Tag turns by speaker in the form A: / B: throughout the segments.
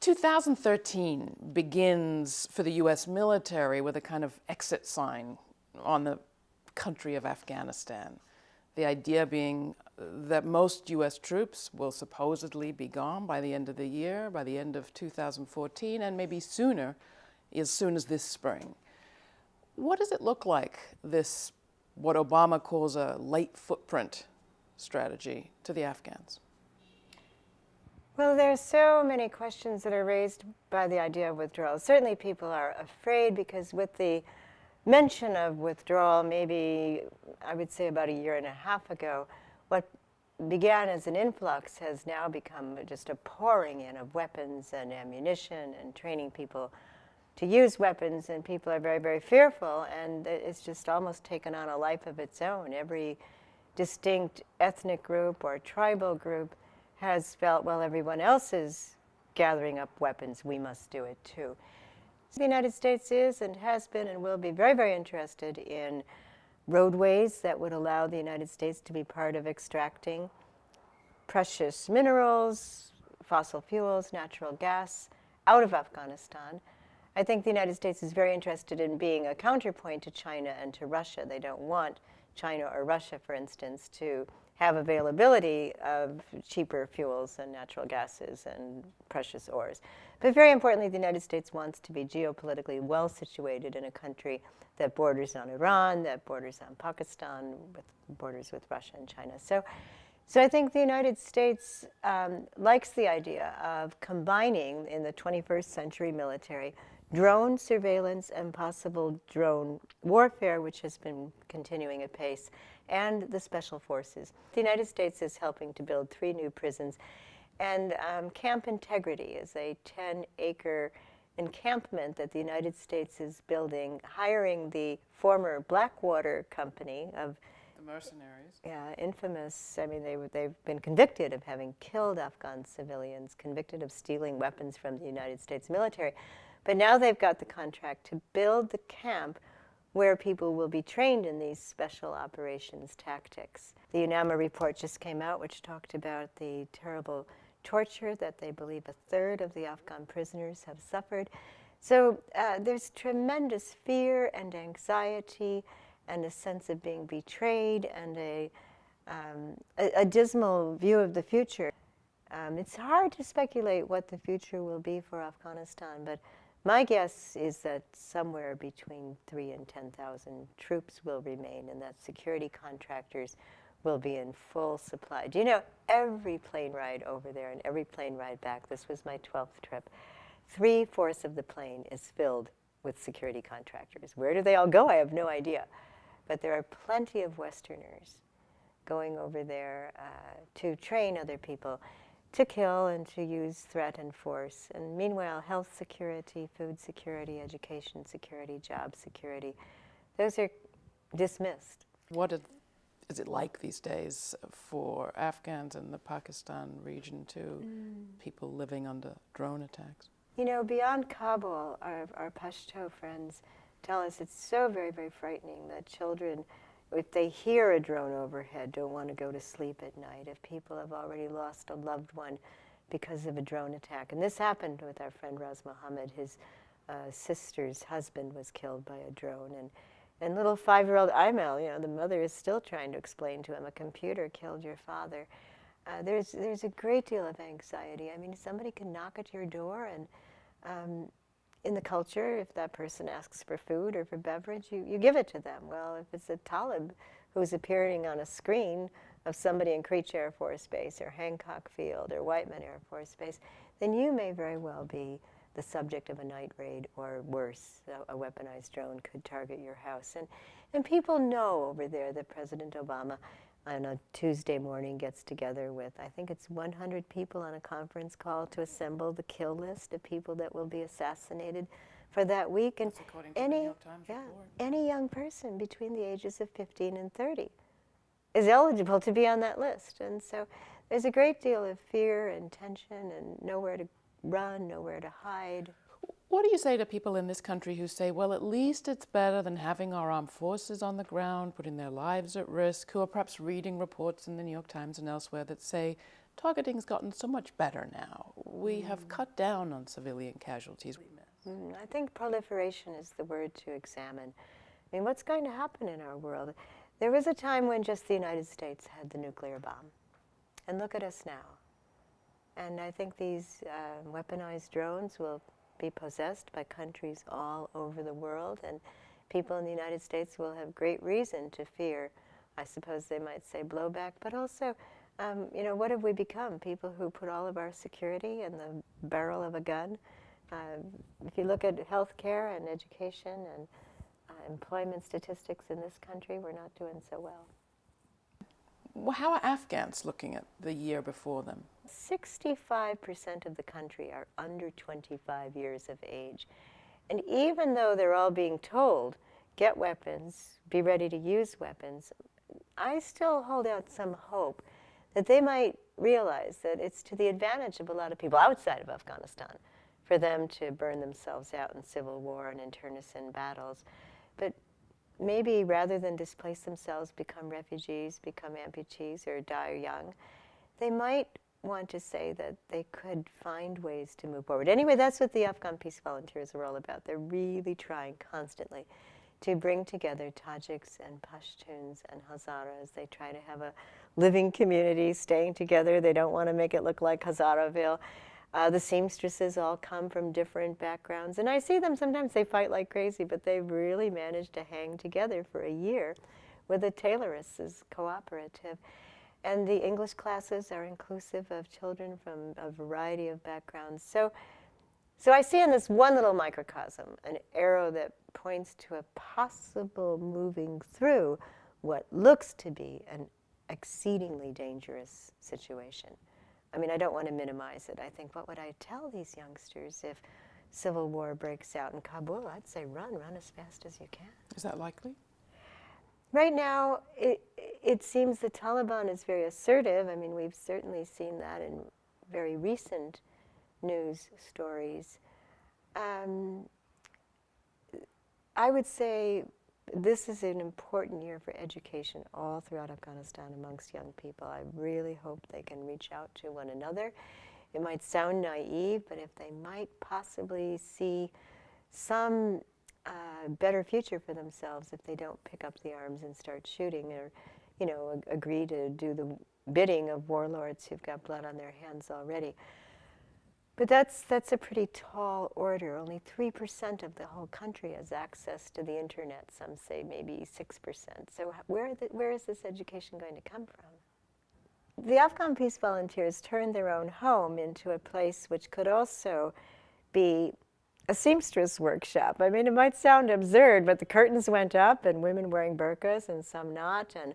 A: 2013 begins for the U.S. military with a kind of exit sign on the country of Afghanistan. The idea being that most U.S. troops will supposedly be gone by the end of the year, by the end of 2014, and maybe sooner, as soon as this spring. What does it look like, this, what Obama calls a late footprint strategy, to the Afghans?
B: Well, there are so many questions that are raised by the idea of withdrawal. Certainly people are afraid because with the mention of withdrawal, maybe I would say about a year and a half ago, what began as an influx has now become just a pouring in of weapons and ammunition and training people to use weapons, and people are very, very fearful, and it's just almost taken on a life of its own. Every distinct ethnic group or tribal group has felt, well, everyone else is gathering up weapons, we must do it too. The United States is and has been and will be very, very interested in roadways that would allow the United States to be part of extracting precious minerals, fossil fuels, natural gas out of Afghanistan. I think the United States is very interested in being a counterpoint to China and to Russia. They don't want China or Russia, for instance, to have availability of cheaper fuels and natural gases and precious ores. But very importantly, the United States wants to be geopolitically well situated in a country that borders on Iran, that borders on Pakistan, with borders with Russia and China. So I think the United States likes the idea of combining in the 21st century military drone surveillance and possible drone warfare, which has been continuing apace, and the special forces. The United States is helping to build 3 new prisons, and Camp Integrity is a 10-acre encampment that the United States is building, hiring the former Blackwater company of
A: The mercenaries.
B: Yeah, infamous. I mean, they've been convicted of having killed Afghan civilians, convicted of stealing weapons from the United States military. But now they've got the contract to build the camp where people will be trained in these special operations tactics. The UNAMA report just came out, which talked about the terrible torture that they believe a third of the Afghan prisoners have suffered. So there's tremendous fear and anxiety and a sense of being betrayed and a dismal view of the future. It's hard to speculate what the future will be for Afghanistan, but my guess is that somewhere between 3,000 and 10,000 troops will remain, and that security contractors will be in full supply. Do you know, every plane ride over there and every plane ride back, this was my 12th trip, 3/4 of the plane is filled with security contractors. Where do they all go? I have no idea. But there are plenty of Westerners going over there to train other people to kill and to use threat and force. And meanwhile, health security, food security, education security, job security, those are dismissed.
A: What is it like these days for Afghans in the Pakistan region too, people living under drone attacks?
B: You know, beyond Kabul, our Pashto friends tell us it's so very, very frightening that children, if they hear a drone overhead, don't want to go to sleep at night. If people have already lost a loved one because of a drone attack. And this happened with our friend Raz Mohammed. His sister's husband was killed by a drone. And little 5-year-old Aimel, you know, the mother is still trying to explain to him, a computer killed your father. There's a great deal of anxiety. I mean, somebody can knock at your door, and in the culture, if that person asks for food or for beverage, you give it to them. Well, if it's a Talib who's appearing on a screen of somebody in Creech Air Force Base or Hancock Field or Whiteman Air Force Base, then you may very well be the subject of a night raid, or worse, a weaponized drone could target your house. And people know over there that President Obama on a Tuesday morning gets together with, I think it's 100 people on a conference call to assemble the kill list of people that will be assassinated for that week. And any young person between the ages of 15 and 30 is eligible to be on that list. And so there's a great deal of fear and tension and nowhere to run, nowhere to hide.
A: What do you say to people in this country who say, well, at least it's better than having our armed forces on the ground, putting their lives at risk, who are perhaps reading reports in the New York Times and elsewhere that say targeting's gotten so much better now. We have cut down on civilian casualties.
B: I think proliferation is the word to examine. I mean, what's going to happen in our world? There was a time when just the United States had the nuclear bomb. And look at us now. And I think these weaponized drones will be possessed by countries all over the world, and people in the United States will have great reason to fear, I suppose they might say, blowback, but also, what have we become? People who put all of our security in the barrel of a gun? If you look at healthcare and education and employment statistics in this country, we're not doing so well.
A: Well, how are Afghans looking at the year before them?
B: 65% of the country are under 25 years of age. And even though they're all being told, get weapons, be ready to use weapons, I still hold out some hope that they might realize that it's to the advantage of a lot of people outside of Afghanistan for them to burn themselves out in civil war and internecine battles. But maybe rather than displace themselves, become refugees, become amputees, or die young, they might want to say that they could find ways to move forward. Anyway, that's what the Afghan Peace Volunteers are all about. They're really trying constantly to bring together Tajiks and Pashtuns and Hazaras. They try to have a living community, staying together. They don't want to make it look like Hazaraville. The seamstresses all come from different backgrounds. And I see them sometimes, they fight like crazy, but they've really managed to hang together for a year with the tailorists cooperative. And the English classes are inclusive of children from a variety of backgrounds. So I see in this one little microcosm an arrow that points to a possible moving through what looks to be an exceedingly dangerous situation. I mean, I don't want to minimize it. I think, what would I tell these youngsters if civil war breaks out in Kabul? I'd say run as fast as you can.
A: Is that likely?
B: Right now, it seems the Taliban is very assertive. I mean, we've certainly seen that in very recent news stories. I would say this is an important year for education all throughout Afghanistan amongst young people. I really hope they can reach out to one another. It might sound naive, but if they might possibly see some better future for themselves if they don't pick up the arms and start shooting, or, agree to do the bidding of warlords who've got blood on their hands already. But that's a pretty tall order. Only 3% of the whole country has access to the internet. Some say maybe 6%. So where is this education going to come from? The Afghan Peace Volunteers turned their own home into a place which could also be a seamstress workshop. I mean, it might sound absurd, but the curtains went up and women wearing burqas and some not, and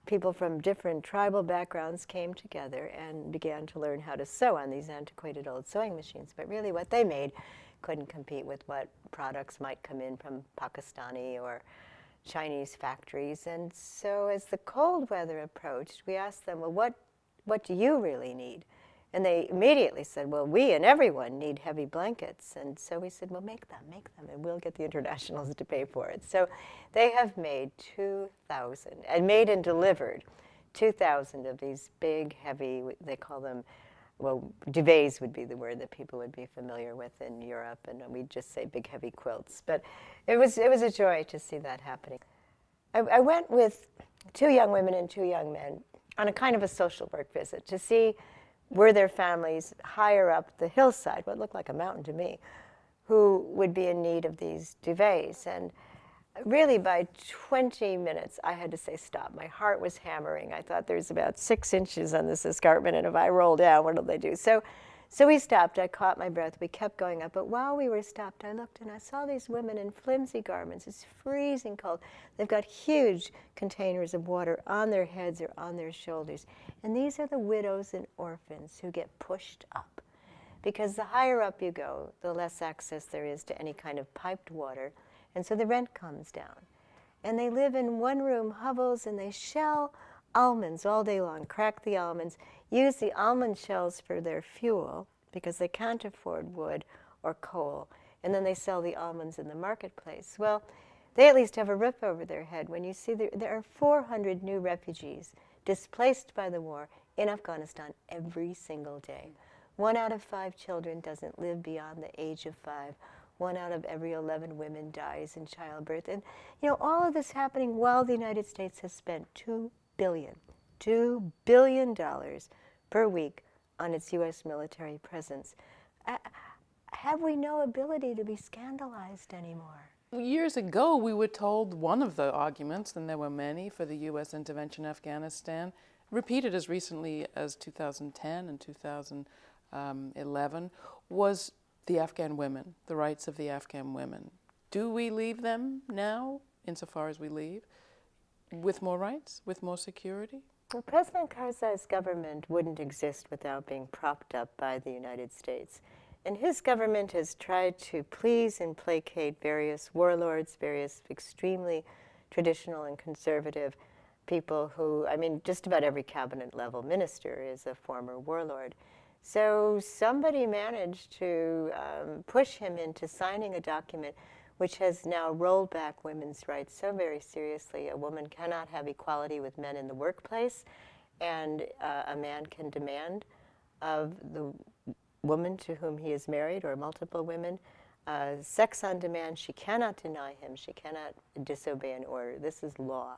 B: people from different tribal backgrounds came together and began to learn how to sew on these antiquated old sewing machines. But really what they made couldn't compete with what products might come in from Pakistani or Chinese factories. And so as the cold weather approached, we asked them, well, what do you really need? And they immediately said, well, we and everyone need heavy blankets. And so we said, well, make them, and we'll get the internationals to pay for it. So they have made 2,000, and made and delivered 2,000 of these big, heavy, they call them, well, duvets would be the word that people would be familiar with in Europe, and we'd just say big, heavy quilts. But it was a joy to see that happening. I went with 2 young women and 2 young men on a kind of a social work visit to see were there families higher up the hillside, what looked like a mountain to me, who would be in need of these duvets. And really by 20 minutes, I had to say stop. My heart was hammering. I thought there's about 6 inches on this escarpment, and if I roll down, what'll they do? So we stopped. I caught my breath. We kept going up. But while we were stopped, I looked and I saw these women in flimsy garments. It's freezing cold. They've got huge containers of water on their heads or on their shoulders. And these are the widows and orphans who get pushed up. Because the higher up you go, the less access there is to any kind of piped water. And so the rent comes down. And they live in one-room hovels, and they shell almonds all day long, crack the almonds, use the almond shells for their fuel because they can't afford wood or coal, and then they sell the almonds in the marketplace. Well, they at least have a roof over their head. When you see there are 400 new refugees displaced by the war in Afghanistan every single day. 1 out of 5 children doesn't live beyond the age of 5. 1 out of every 11 women dies in childbirth. And, you know, all of this happening while the United States has spent $2 billion per week on its U.S. military presence. Have we no ability to be scandalized anymore?
A: Years ago, we were told one of the arguments, and there were many, for the U.S. intervention in Afghanistan, repeated as recently as 2010 and 2011, was the Afghan women, the rights of the Afghan women. Do we leave them now, insofar as we leave, with more rights, with more security?
B: Well, President Karzai's government wouldn't exist without being propped up by the United States. And his government has tried to please and placate various warlords, various extremely traditional and conservative people who, I mean, just about every cabinet level minister is a former warlord. So somebody managed to push him into signing a document which has now rolled back women's rights so very seriously. A woman cannot have equality with men in the workplace, and a man can demand of the woman to whom he is married, or multiple women, sex on demand. She cannot deny him. She cannot disobey an order. This is law.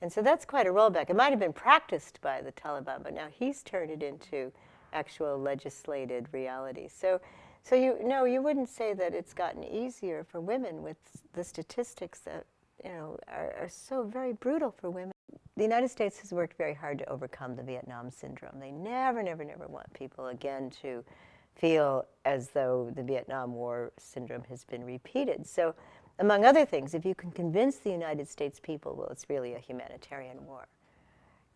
B: And so that's quite a rollback. It might have been practiced by the Taliban, but now he's turned it into actual legislated reality. So you wouldn't say that it's gotten easier for women with the statistics that, you know, are so very brutal for women. The United States has worked very hard to overcome the Vietnam syndrome. They never want people again to feel as though the Vietnam War syndrome has been repeated. So, among other things, if you can convince the United States people, well, it's really a humanitarian war,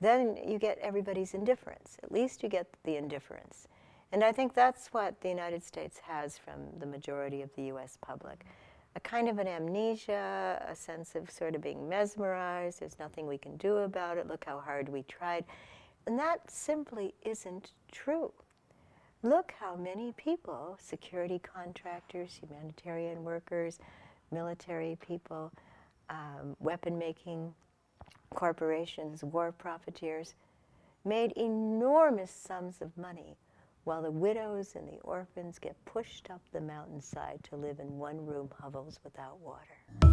B: then you get everybody's indifference. At least you get the indifference. And I think that's what the United States has from the majority of the U.S. public. A kind of an amnesia, a sense of sort of being mesmerized. There's nothing we can do about it. Look how hard we tried. And that simply isn't true. Look how many people, security contractors, humanitarian workers, military people, weapon-making corporations, war profiteers, made enormous sums of money while the widows and the orphans get pushed up the mountainside to live in one-room hovels without water.